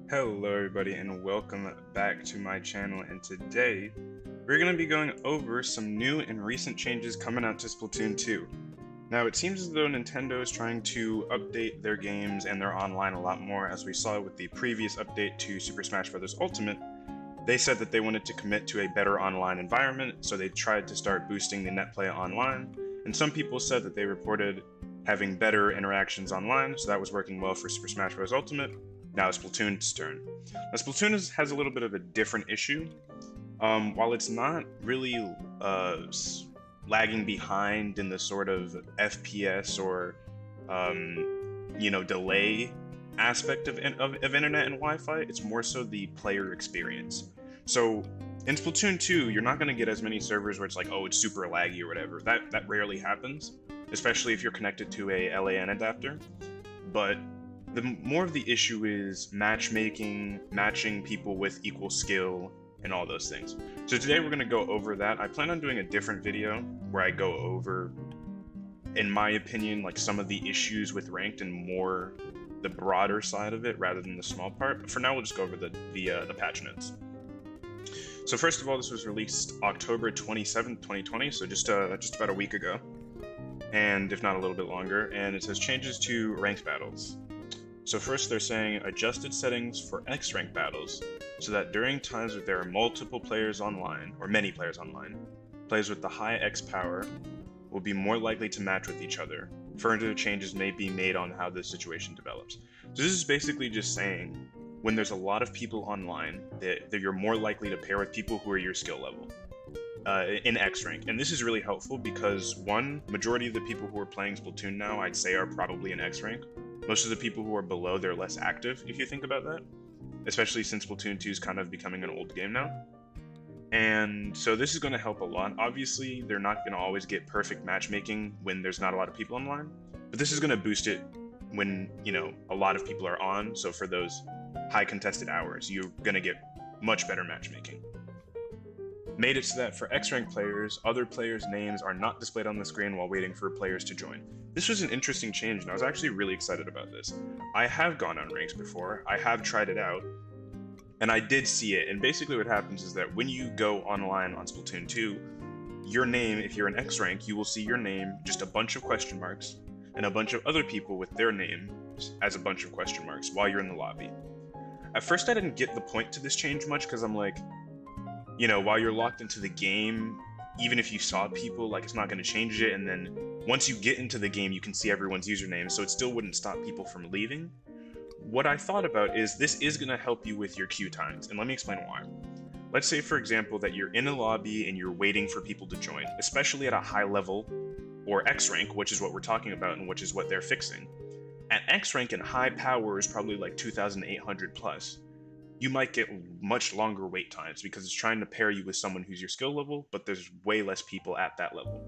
Hello everybody and welcome back to my channel, and today we're going to be going over some new and recent changes coming out to Splatoon 2. Now it seems as though Nintendo is trying to update their games and their online a lot more, as we saw with the previous update to Super Smash Bros. Ultimate. They said that they wanted to commit to a better online environment, so they tried to start boosting the net play online, and some people said that they reported having better interactions online, so that was working well for Super Smash Bros. Ultimate. Now it's Splatoon's turn. Now Splatoon has a little bit of a different issue. While it's not really lagging behind in the sort of FPS or delay aspect of internet and Wi-Fi, it's more so the player experience. So in Splatoon 2, you're not going to get as many servers where it's like, oh, it's super laggy or whatever. That rarely happens, especially if you're connected to a LAN adapter. But the more of the issue is matchmaking, matching people with equal skill, and all those things. So today we're going to go over that. I plan on doing a different video where I go over, in my opinion, like some of the issues with ranked and more the broader side of it rather than the small part. But for now, we'll just go over the patch notes. So first of all, this was released October 27th, 2020, so just about a week ago, and if not a little bit longer. And it says changes to ranked battles. So first they're saying adjusted settings for X-Rank battles, so that during times where there are multiple players online, or many players online, players with the high X power will be more likely to match with each other. Further changes may be made on how the situation develops. So this is basically just saying, when there's a lot of people online, that you're more likely to pair with people who are your skill level in X-Rank. And this is really helpful because, one, majority of the people who are playing Splatoon now, I'd say, are probably in X-Rank. Most of the people who are below, they're less active, if you think about that. Especially since Splatoon 2 is kind of becoming an old game now. And so this is going to help a lot. Obviously, they're not going to always get perfect matchmaking when there's not a lot of people online. But this is going to boost it when, a lot of people are on. So for those high contested hours, you're going to get much better matchmaking. Made it so that for X-Rank players, other players' names are not displayed on the screen while waiting for players to join. This was an interesting change, and I was actually really excited about this. I have gone on ranks before, I have tried it out, and I did see it. And basically what happens is that when you go online on Splatoon 2, your name, if you're an X-Rank, you will see your name, just a bunch of question marks, and a bunch of other people with their names as a bunch of question marks while you're in the lobby. At first I didn't get the point to this change much, because I'm like, while you're locked into the game, even if you saw people, like, it's not going to change it. And then once you get into the game, you can see everyone's username, so it still wouldn't stop people from leaving. What I thought about is this is going to help you with your queue times, and let me explain why. Let's say, for example, that you're in a lobby and you're waiting for people to join, especially at a high level, or X-Rank, which is what we're talking about and which is what they're fixing. At X-Rank and high power is probably like 2,800 plus. You might get much longer wait times because it's trying to pair you with someone who's your skill level, but there's way less people at that level.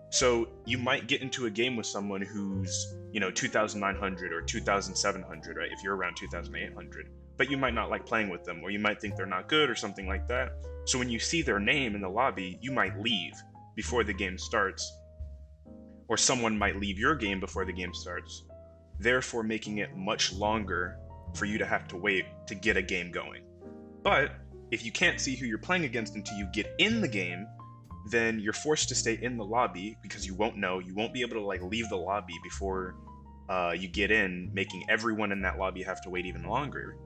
So you might get into a game with someone who's, 2,900 or 2,700, right? If you're around 2,800, but you might not like playing with them, or you might think they're not good or something like that. So when you see their name in the lobby, you might leave before the game starts, or someone might leave your game before the game starts, therefore making it much longer for you to have to wait to get a game going. But if you can't see who you're playing against until you get in the game, then you're forced to stay in the lobby because you won't be able to leave the lobby before you get in, making everyone in that lobby have to wait even longer.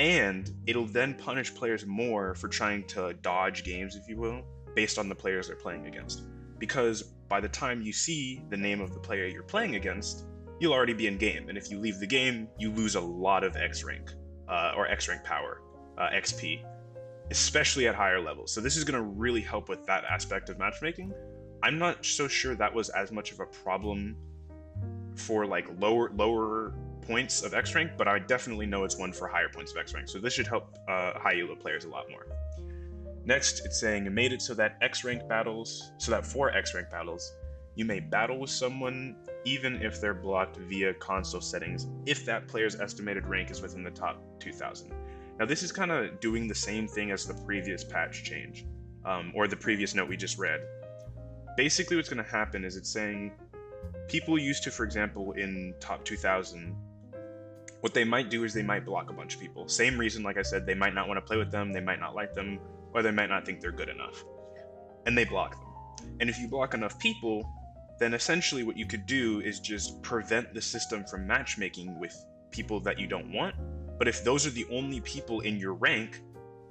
And it'll then punish players more for trying to dodge games, if you will, based on the players they're playing against. Because by the time you see the name of the player you're playing against, you'll already be in game, and if you leave the game, you lose a lot of X-Rank, or X-Rank power, XP, especially at higher levels. So this is going to really help with that aspect of matchmaking. I'm not so sure that was as much of a problem for lower points of X-Rank, but I definitely know it's one for higher points of X-Rank. So this should help high elo players a lot more. Next, it's saying it made it so that for X-Rank battles, you may battle with someone even if they're blocked via console settings, if that player's estimated rank is within the top 2,000. Now this is kind of doing the same thing as the previous patch change, or the previous note we just read. Basically what's going to happen is it's saying people used to, for example, in top 2,000, What they might do is they might block a bunch of people. Same reason, like I said, they might not want to play with them, they might not like them, or they might not think they're good enough. And they block them. And if you block enough people, then essentially what you could do is just prevent the system from matchmaking with people that you don't want. But if those are the only people in your rank,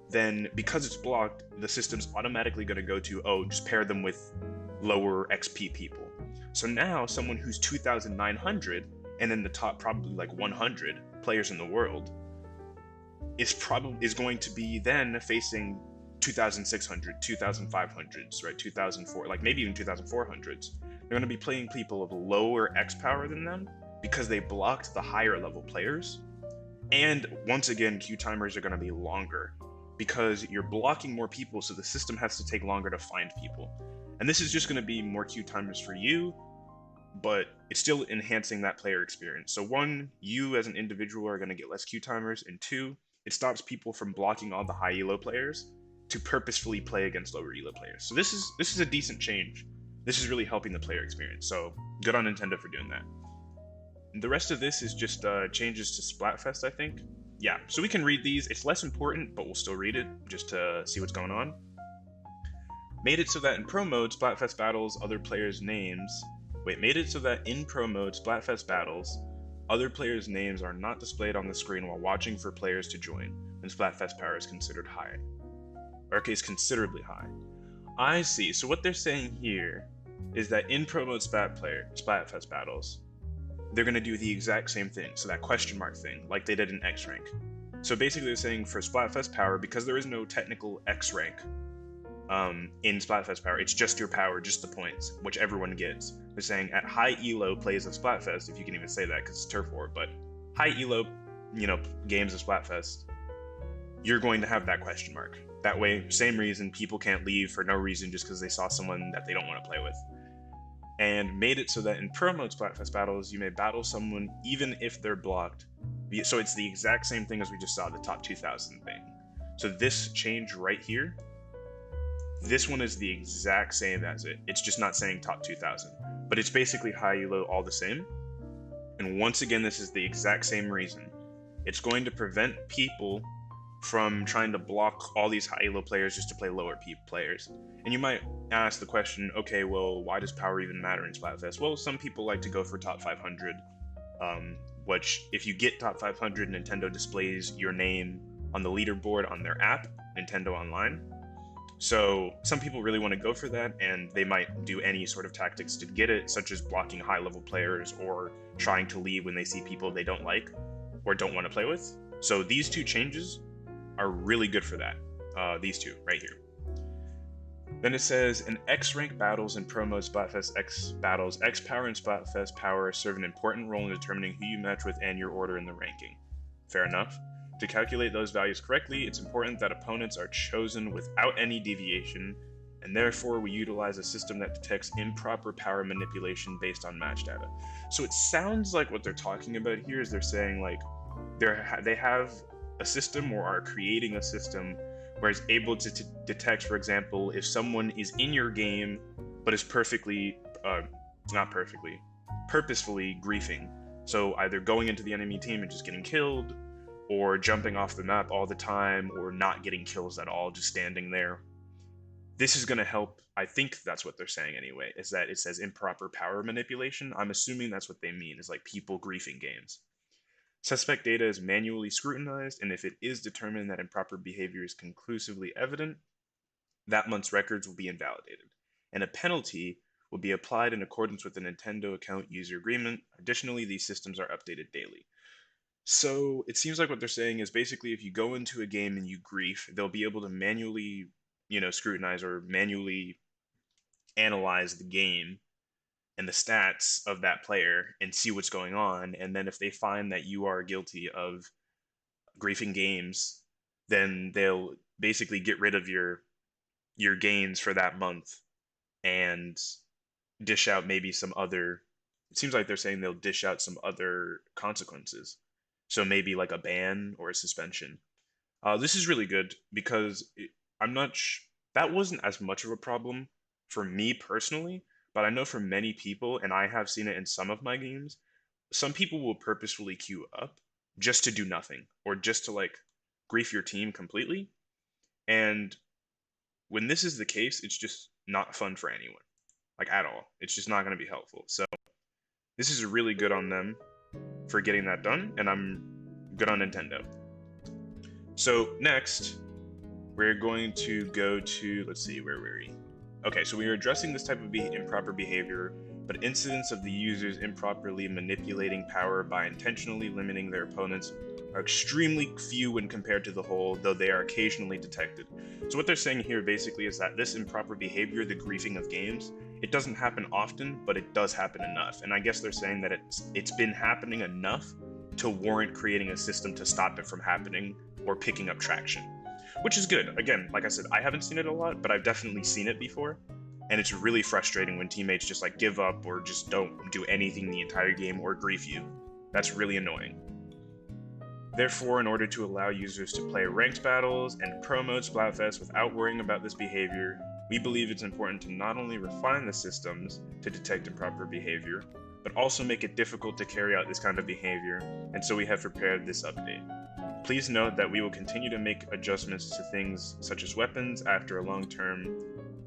then because it's blocked, the system's automatically going to go to, oh, just pair them with lower XP people. So now someone who's 2,900 and in the top probably like 100 players in the world is going to be then facing 2,600, 2,500s, right? 2,004, like maybe even 2,400s. They're going to be playing people of lower X power than them because they blocked the higher level players. And once again, queue timers are going to be longer because you're blocking more people, so the system has to take longer to find people. And this is just going to be more queue timers for you, but it's still enhancing that player experience. So one, you as an individual are going to get less queue timers, and two, it stops people from blocking all the high elo players to purposefully play against lower elo players. So this is a decent change. This is really helping the player experience. So good on Nintendo for doing that. The rest of this is just changes to Splatfest, I think. Yeah, so we can read these. It's less important, but we'll still read it just to see what's going on. Made it so that in pro mode, Splatfest battles, other players' names. Made it so that in pro mode, Splatfest battles, other players' names are not displayed on the screen while watching for players to join, and Splatfest power is considered high. Or is considerably high. I see. So what they're saying here is that in pro mode Splatfest battles, they're going to do the exact same thing. So that question mark thing, like they did in X rank. So basically they're saying for Splatfest power, because there is no technical X rank in Splatfest power, it's just your power, just the points, which everyone gets. They're saying at high elo plays of Splatfest, if you can even say that because it's turf war, but high elo, games of Splatfest, you're going to have that question mark. That way, same reason, people can't leave for no reason just because they saw someone that they don't want to play with. And made it so that in pro mode Splatfest battles, you may battle someone even if they're blocked. So it's the exact same thing as we just saw, the top 2,000 thing. So this change right here, this one is the exact same as it. It's just not saying top 2,000, but it's basically high elo all the same. And once again, this is the exact same reason. It's going to prevent people from trying to block all these high elo players just to play lower players. And you might ask the question, okay, well, why does power even matter in Splatfest? Well, some people like to go for top 500, which if you get top 500, Nintendo displays your name on the leaderboard on their app, Nintendo Online. So some people really want to go for that, and they might do any sort of tactics to get it, such as blocking high level players or trying to leave when they see people they don't like or don't want to play with. So these two changes are really good for that. These two right here. Then it says, in X rank battles and pro mode Splatfest X battles, X power and Splatfest power serve an important role in determining who you match with and your order in the ranking. Fair enough. To calculate those values correctly, it's important that opponents are chosen without any deviation, and therefore we utilize a system that detects improper power manipulation based on match data. So it sounds like what they're talking about here is they're saying like they have a system or are creating a system where it's able to detect, for example, if someone is in your game but is purposefully griefing. So either going into the enemy team and just getting killed, or jumping off the map all the time, or not getting kills at all, just standing there. This is going to help. I think that's what they're saying anyway, is that it says improper power manipulation. I'm assuming that's what they mean, is like people griefing games. Suspect data is manually scrutinized, and if it is determined that improper behavior is conclusively evident, that month's records will be invalidated, and a penalty will be applied in accordance with the Nintendo account user agreement. Additionally, these systems are updated daily. So it seems like what they're saying is basically if you go into a game and you grief, they'll be able to manually, scrutinize or manually analyze the game and the stats of that player and see what's going on. And then if they find that you are guilty of griefing games, then they'll basically get rid of your gains for that month and dish out maybe some other. It seems like they're saying they'll dish out some other consequences. So maybe like a ban or a suspension. This is really good because I'm not. That wasn't as much of a problem for me personally, but I know for many people, and I have seen it in some of my games. Some people will purposefully queue up just to do nothing or just to like grief your team completely. And when this is the case, it's just not fun for anyone, like at all. It's just not going to be helpful. So this is really good on them for getting that done, and I'm good on Nintendo. So next, we're going to go to, let's see, where were we? Okay, so we are addressing this type of improper behavior, but incidents of the users improperly manipulating power by intentionally limiting their opponents are extremely few when compared to the whole, though they are occasionally detected. So what they're saying here basically is that this improper behavior, the griefing of games, it doesn't happen often, but it does happen enough. And I guess they're saying that it's been happening enough to warrant creating a system to stop it from happening or picking up traction, which is good. Again, like I said, I haven't seen it a lot, but I've definitely seen it before. And it's really frustrating when teammates just like give up or just don't do anything the entire game or grief you. That's really annoying. Therefore, in order to allow users to play ranked battles and pro mode Splatfest without worrying about this behavior, we believe it's important to not only refine the systems to detect improper behavior, but also make it difficult to carry out this kind of behavior, and so we have prepared this update. Please note that we will continue to make adjustments to things such as weapons after a long-term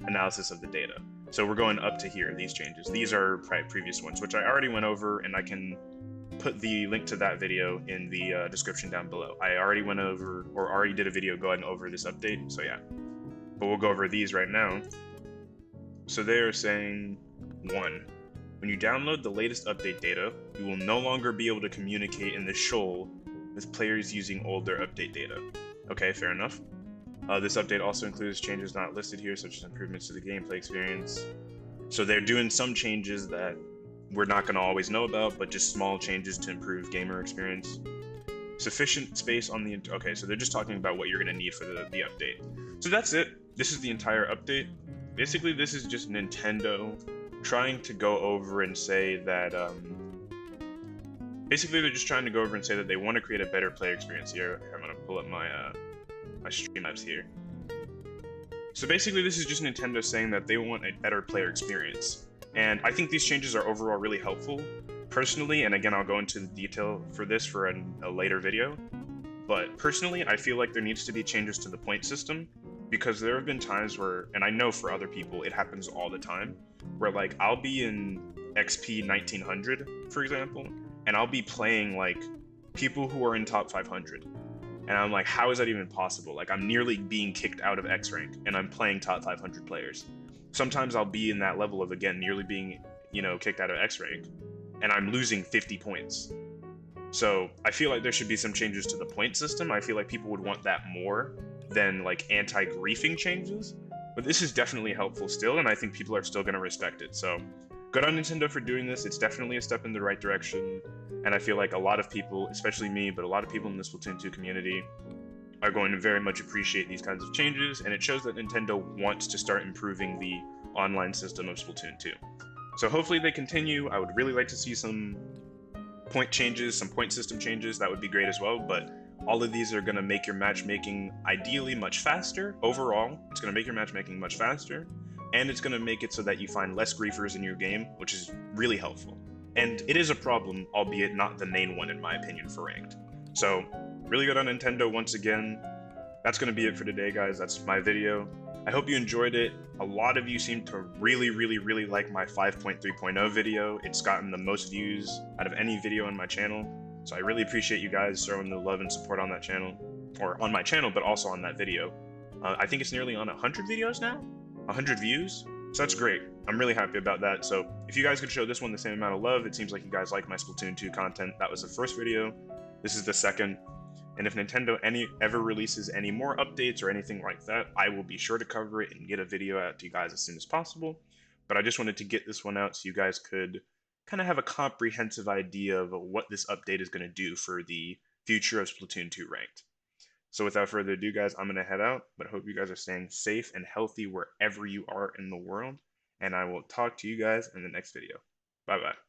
analysis of the data. So we're going up to here, these changes. These are previous ones, which I already went over, and I can put the link to that video in the description down below. I already went over, or already did a video going over this update, so yeah. But we'll go over these right now. So they are saying, 1. When you download the latest update data, you will no longer be able to communicate in the shoal with players using older update data. Okay, fair enough. This update also includes changes not listed here, such as improvements to the gameplay experience. So they're doing some changes that we're not going to always know about, but just small changes to improve gamer experience. Sufficient space on the... Okay, so they're just talking about what you're going to need for the update. So that's it. This is the entire update. Basically, this is just Nintendo trying to go over and say that... Basically, they're just trying to go over and say that they want to create a better player experience here. I'm going to pull up my stream apps here. So basically, this is just Nintendo saying that they want a better player experience. And I think these changes are overall really helpful. Personally, and again, I'll go into the detail for this for a later video, but personally, I feel like there needs to be changes to the point system, because there have been times where, and I know for other people, it happens all the time, where like I'll be in XP 1900, for example, and I'll be playing like people who are in top 500. And I'm like, how is that even possible? Like, I'm nearly being kicked out of X rank, and I'm playing top 500 players. Sometimes I'll be in that level of, again, nearly being, kicked out of X rank, and I'm losing 50 points. So I feel like there should be some changes to the point system. I feel like people would want that more than like anti-griefing changes. But this is definitely helpful still, and I think people are still going to respect it. So good on Nintendo for doing this. It's definitely a step in the right direction. And I feel like a lot of people, especially me, but a lot of people in the Splatoon 2 community are going to very much appreciate these kinds of changes, and it shows that Nintendo wants to start improving the online system of Splatoon 2. So hopefully they continue. I would really like to see some point changes, some point system changes. That would be great as well, but all of these are going to make your matchmaking ideally much faster. Overall, it's going to make your matchmaking much faster, and it's going to make it so that you find less griefers in your game, which is really helpful. And it is a problem, albeit not the main one in my opinion for ranked. So really good on Nintendo once again. That's going to be it for today, guys. That's my video. I hope you enjoyed it. A lot of you seem to really, really, really like my 5.3.0 video. It's gotten the most views out of any video on my channel. So I really appreciate you guys throwing the love and support on that channel, or on my channel, but also on that video. I think it's nearly on 100 videos now, 100 views. So that's great. I'm really happy about that. So if you guys could show this one the same amount of love, it seems like you guys like my Splatoon 2 content. That was the first video. This is the second. And if Nintendo ever releases any more updates or anything like that, I will be sure to cover it and get a video out to you guys as soon as possible. But I just wanted to get this one out so you guys could kind of have a comprehensive idea of what this update is going to do for the future of Splatoon 2 Ranked. So without further ado, guys, I'm going to head out, but I hope you guys are staying safe and healthy wherever you are in the world, and I will talk to you guys in the next video. Bye-bye.